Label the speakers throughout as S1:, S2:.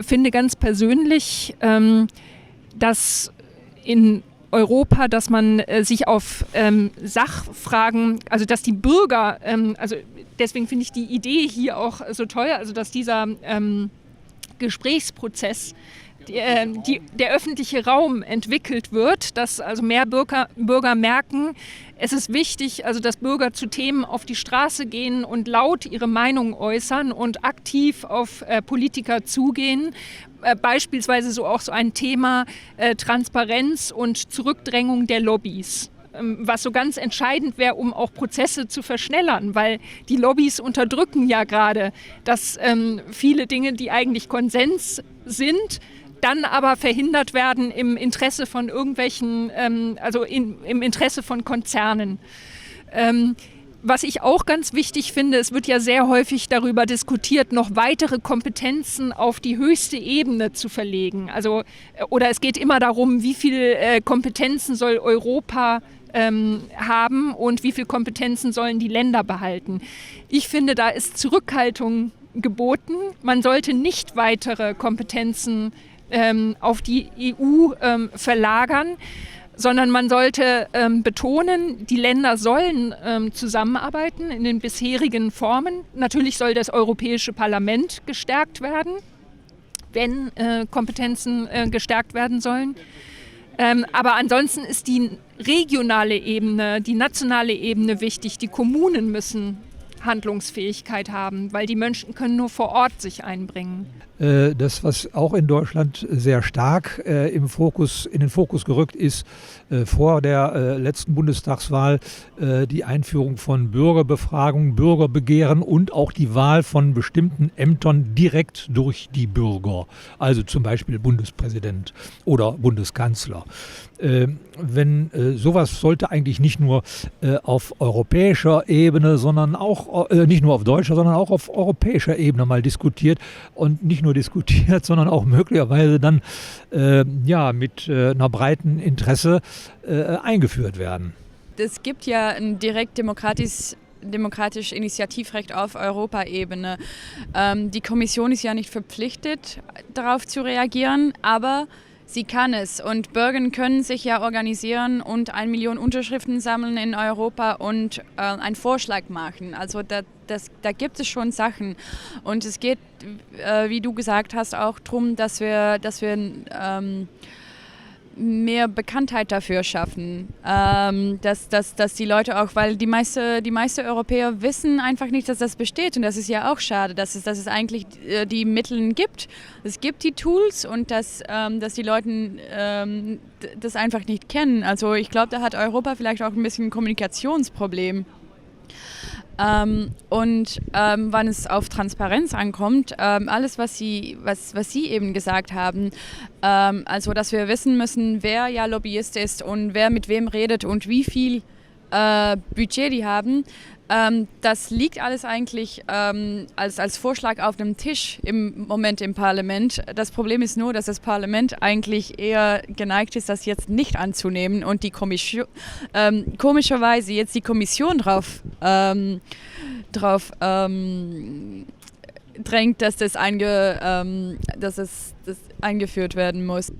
S1: finde ganz persönlich, dass in Europa, dass man sich auf Sachfragen, also dass die Bürger, also deswegen finde ich die Idee hier auch so toll, also dass dieser Gesprächsprozess, der öffentliche Raum entwickelt wird, dass also mehr Bürger merken, es ist wichtig, also dass Bürger zu Themen auf die Straße gehen und laut ihre Meinung äußern und aktiv auf Politiker zugehen. Beispielsweise so auch so ein Thema Transparenz und Zurückdrängung der Lobbys, was so ganz entscheidend wäre, um auch Prozesse zu verschnellern, weil die Lobbys unterdrücken ja gerade, dass viele Dinge, die eigentlich Konsens sind, dann aber verhindert werden im Interesse von irgendwelchen, im Interesse von Konzernen. Was ich auch ganz wichtig finde, es wird ja sehr häufig darüber diskutiert, noch weitere Kompetenzen auf die höchste Ebene zu verlegen. Oder es geht immer darum, wie viele Kompetenzen soll Europa haben und wie viele Kompetenzen sollen die Länder behalten. Ich finde, da ist Zurückhaltung geboten. Man sollte nicht weitere Kompetenzen auf die EU verlagern, sondern man sollte betonen, die Länder sollen zusammenarbeiten in den bisherigen Formen. Natürlich soll das Europäische Parlament gestärkt werden, wenn Kompetenzen gestärkt werden sollen. Aber ansonsten ist die regionale Ebene, die nationale Ebene wichtig. Die Kommunen müssen Handlungsfähigkeit haben, weil die Menschen können nur vor Ort sich einbringen.
S2: Das, was auch in Deutschland sehr stark in den Fokus gerückt ist, vor der letzten Bundestagswahl, die Einführung von Bürgerbefragungen, Bürgerbegehren und auch die Wahl von bestimmten Ämtern direkt durch die Bürger, also zum Beispiel Bundespräsident oder Bundeskanzler. Sowas sollte eigentlich nicht nur auf europäischer Ebene, sondern auch nicht nur auf deutscher, sondern auch auf europäischer Ebene mal diskutiert und nicht nur diskutiert, sondern auch möglicherweise dann mit einer breiten Interesse eingeführt werden.
S3: Es gibt ja ein direkt demokratisch Initiativrecht auf Europaebene. Die Kommission ist ja nicht verpflichtet, darauf zu reagieren, aber sie kann es, und Bürger können sich ja organisieren und 1 Million Unterschriften sammeln in Europa und einen Vorschlag machen. Also da gibt es schon Sachen. Und es geht, wie du gesagt hast, auch darum, dass wir mehr Bekanntheit dafür schaffen, dass die Leute auch, weil die meisten Europäer wissen einfach nicht, dass das besteht, und das ist ja auch schade, dass es eigentlich die Mittel gibt. Es gibt die Tools und dass die Leute das einfach nicht kennen. Also ich glaube, da hat Europa vielleicht auch ein bisschen ein Kommunikationsproblem. Wenn es auf Transparenz ankommt, alles, was Sie eben gesagt haben, also dass wir wissen müssen, wer ja Lobbyist ist und wer mit wem redet und wie viel Budget die haben, das liegt alles eigentlich als Vorschlag auf dem Tisch im Moment im Parlament. Das Problem ist nur, dass das Parlament eigentlich eher geneigt ist, das jetzt nicht anzunehmen und die Kommission, komischerweise jetzt die Kommission drauf drängt, dass das eingeführt werden muss.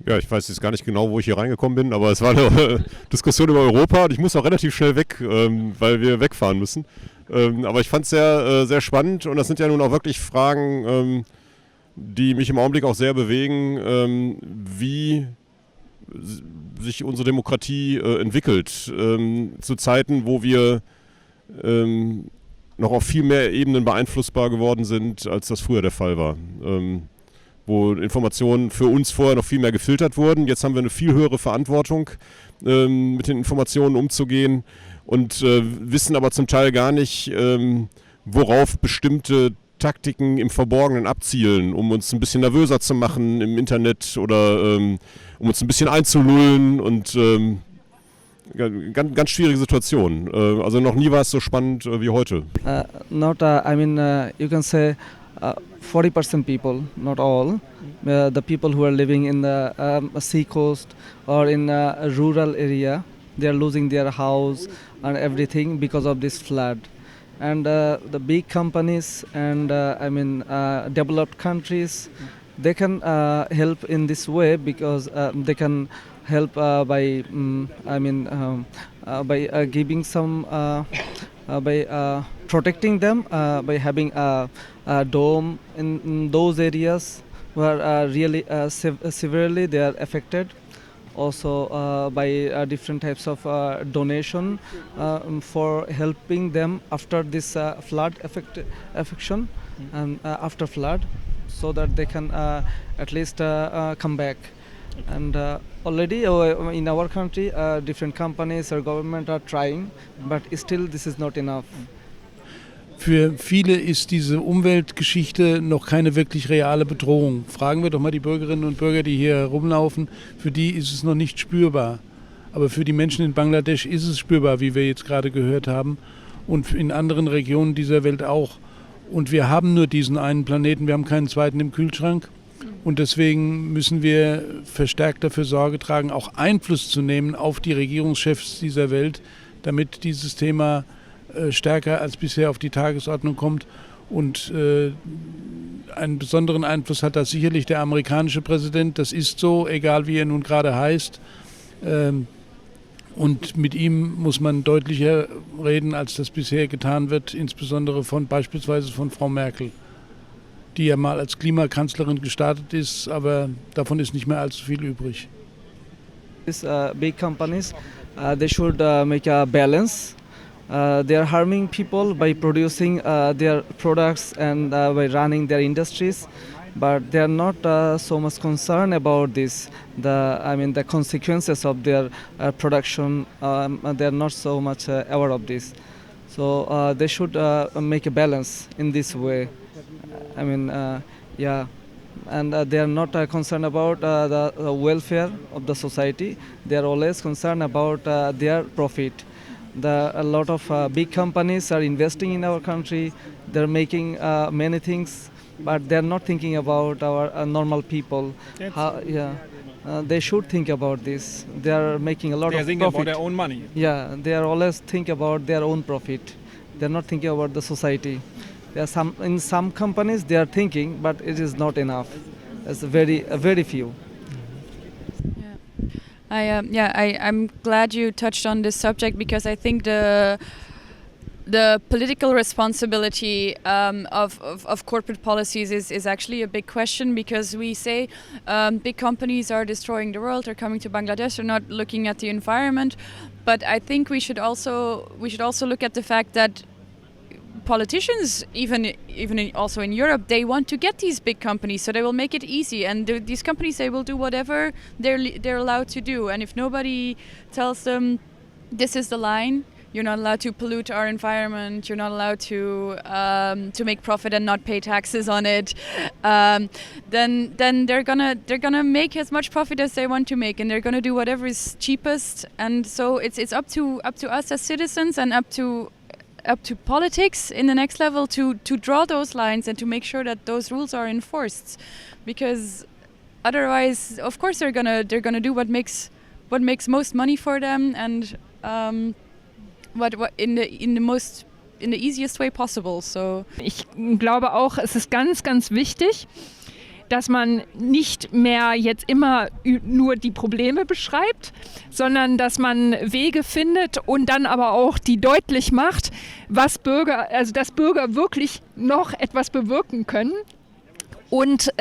S4: Ja, ich weiß jetzt gar nicht genau, wo ich hier reingekommen bin, aber es war eine Diskussion über Europa und ich muss auch relativ schnell weg, weil wir wegfahren müssen. Aber ich fand es sehr, sehr spannend, und das sind ja nun auch wirklich Fragen, die mich im Augenblick auch sehr bewegen, wie sich unsere Demokratie entwickelt. Zu Zeiten, wo wir noch auf viel mehr Ebenen beeinflussbar geworden sind, als das früher der Fall war. Wo Informationen für uns vorher noch viel mehr gefiltert wurden. Jetzt haben wir eine viel höhere Verantwortung, mit den Informationen umzugehen, und wissen aber zum Teil gar nicht, worauf bestimmte Taktiken im Verborgenen abzielen, um uns ein bisschen nervöser zu machen im Internet oder um uns ein bisschen einzulullen, und ganz schwierige Situation. Also noch nie war es so spannend wie heute.
S5: You can say 40% people, not all, the people who are living in the sea coast or in a rural area, they are losing their house and everything because of this flood. and the big companies and developed countries, they can help in this way because they can help by giving some by protecting them by having a dome in those areas where really severely they are affected. Also by different types of donation for helping them after this flood affection and after flood, so that they can at least come back. And already in our country, different companies or government are trying, but still this is not enough.
S6: Für viele ist diese Umweltgeschichte noch keine wirklich reale Bedrohung. Fragen wir doch mal die Bürgerinnen und Bürger, die hier rumlaufen. Für die ist es noch nicht spürbar. Aber für die Menschen in Bangladesch ist es spürbar, wie wir jetzt gerade gehört haben. Und in anderen Regionen dieser Welt auch. Und wir haben nur diesen einen Planeten, wir haben keinen zweiten im Kühlschrank. Und deswegen müssen wir verstärkt dafür Sorge tragen, auch Einfluss zu nehmen auf die Regierungschefs dieser Welt, damit dieses Thema stärker als bisher auf die Tagesordnung kommt. Und einen besonderen Einfluss hat da sicherlich der amerikanische Präsident. Das ist so, egal wie er nun gerade heißt. Und mit ihm muss man deutlicher reden, als das bisher getan wird, insbesondere beispielsweise von Frau Merkel, die ja mal als Klimakanzlerin gestartet ist, aber davon ist nicht mehr allzu viel übrig.
S5: These big companies, they should make a balance. They are harming people by producing their products and by running their industries, but they are not so much concerned about this. The consequences of their production. They are not so much aware of this. So they should make a balance in this way. And they are not concerned about the welfare of the society. They are always concerned about their profit. A lot of big companies are investing in our country. They're making many things, but they're not thinking about our normal people. They should think about this. They are making a lot of profit.
S7: They are thinking about their own money.
S5: Yeah, they are always think about their own profit. They're not thinking about the society. In some companies they are thinking, but it is not enough. It's very few.
S3: I'm glad you touched on this subject, because I think the political responsibility of corporate policies is actually a big question, because we say big companies are destroying the world, they're coming to Bangladesh, they're not looking at the environment. But I think we should also look at the fact that politicians, even also in Europe, they want to get these big companies, so they will make it easy. And these companies, they will do whatever they're allowed to do. And if nobody tells them, this is the line, you're not allowed to pollute our environment, you're not allowed to make profit and not pay taxes on it, then they're gonna make as much profit as they want to make, and they're gonna do whatever is cheapest. And so it's up to us as citizens, and up to politics in the next level to draw those lines and to make sure that those rules are enforced, because otherwise, of course, they're gonna do what makes most money for them, and what in the easiest way possible. So
S1: ich glaube auch, es ist ganz, ganz wichtig, dass man nicht mehr jetzt immer nur die Probleme beschreibt, sondern dass man Wege findet und dann aber auch die deutlich macht, dass Bürger wirklich noch etwas bewirken können und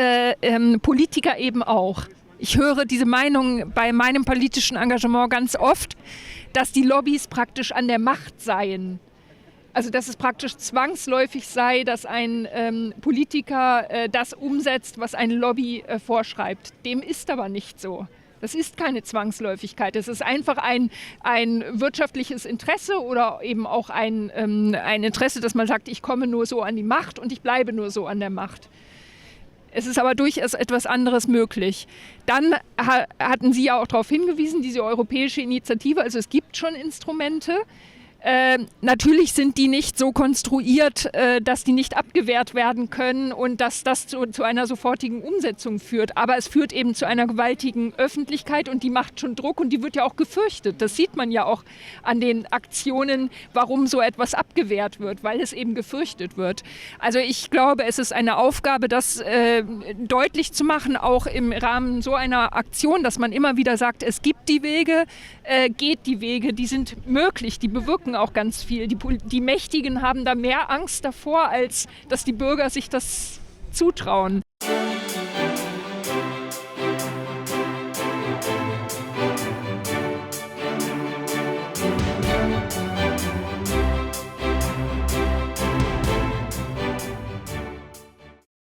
S1: Politiker eben auch. Ich höre diese Meinung bei meinem politischen Engagement ganz oft, dass die Lobbys praktisch an der Macht seien. Also dass es praktisch zwangsläufig sei, dass ein Politiker das umsetzt, was eine Lobby vorschreibt. Dem ist aber nicht so. Das ist keine Zwangsläufigkeit. Es ist einfach ein wirtschaftliches Interesse oder eben auch ein Interesse, dass man sagt, ich komme nur so an die Macht und ich bleibe nur so an der Macht. Es ist aber durchaus etwas anderes möglich. Dann hatten Sie ja auch darauf hingewiesen, diese europäische Initiative, also es gibt schon Instrumente, Natürlich sind die nicht so konstruiert, dass die nicht abgewehrt werden können und dass das zu einer sofortigen Umsetzung führt. Aber es führt eben zu einer gewaltigen Öffentlichkeit und die macht schon Druck und die wird ja auch gefürchtet. Das sieht man ja auch an den Aktionen, warum so etwas abgewehrt wird, weil es eben gefürchtet wird. Also ich glaube, es ist eine Aufgabe, das deutlich zu machen, auch im Rahmen so einer Aktion, dass man immer wieder sagt, es gibt die Wege, geht die Wege, die sind möglich, die bewirken auch ganz viel. Die Mächtigen haben da mehr Angst davor, als dass die Bürger sich das zutrauen.